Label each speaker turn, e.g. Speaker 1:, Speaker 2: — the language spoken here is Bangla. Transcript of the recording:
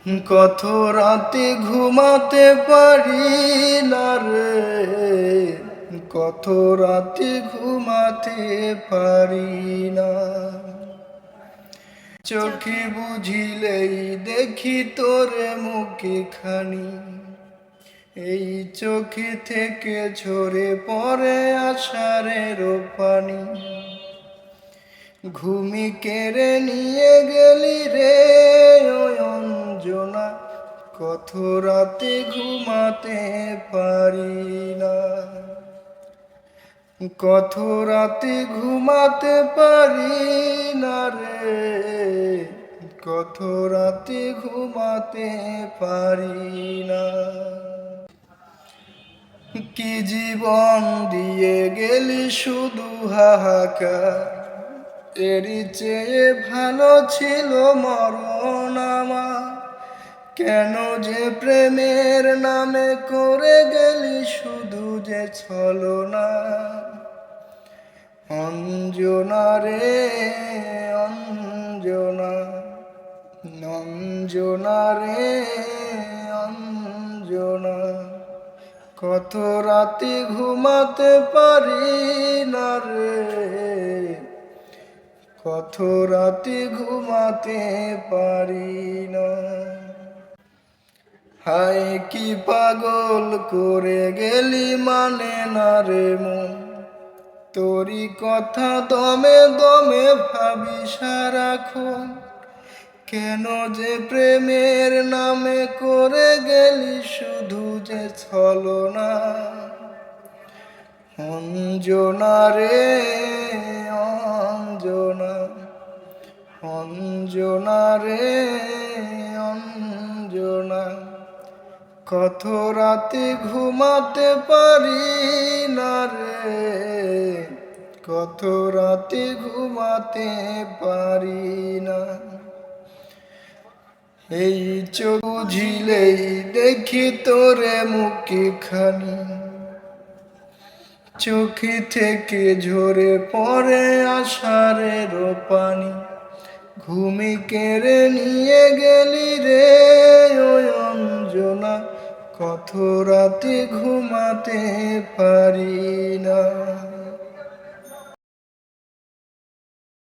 Speaker 1: কত রাতে ঘুমাতে পারি না রে, কত রাতে ঘুমাতে পারি না। চোখে বুঝিলেই দেখি তোরে মুখে খানি, এই চোখে থেকে ঝরে পড়ে আষাঢ়ের পানি। ঘুমি কেড়ে নিয়ে গেলি রে ওই অঞ্জনা, কত রাতে ঘুমাতে পারি না, কত রাতে ঘুমাতে পারি না রে, কত রাতে ঘুমাতে পারি না। কি জীবন দিয়ে গেলি শুধু হাহাকার, এরই চেয়ে ভালো ছিল মরণ আমার। কেন যে প্রেমের নামে করে গেলি শুধু যে ছলনা। অঞ্জনা রে অঞ্জনা, অঞ্জনা রে অঞ্জনা, কত রাতে ঘুমাতে পারি না রে, কত রাতে ঘুমাতে পারি না। হায় কি পাগল করে গেলি মানে না রে মন, তোরই কথা দমে দমে ভাবি সারাক্ষণ। কেন যে প্রেমের নামে করে গেলি শুধু যে ছলনা। অঞ্জনা রে অঞ্জনা, অঞ্জনা রে অঞ্জনা, কত রাতে ঘুমাতে পারি না রে, কত রাতে ঘুমাতে পারি না। এই চোখ বুঝিলেই দেখি তোরে মুখে খানি, চোখে থেকে ঝরে পড়ে আষাঢ়ের পানি। ঘুমি কেড়ে নিয়ে গেলি রে ওই অঞ্জনা, কত রাতে ঘুমাতে পারি না।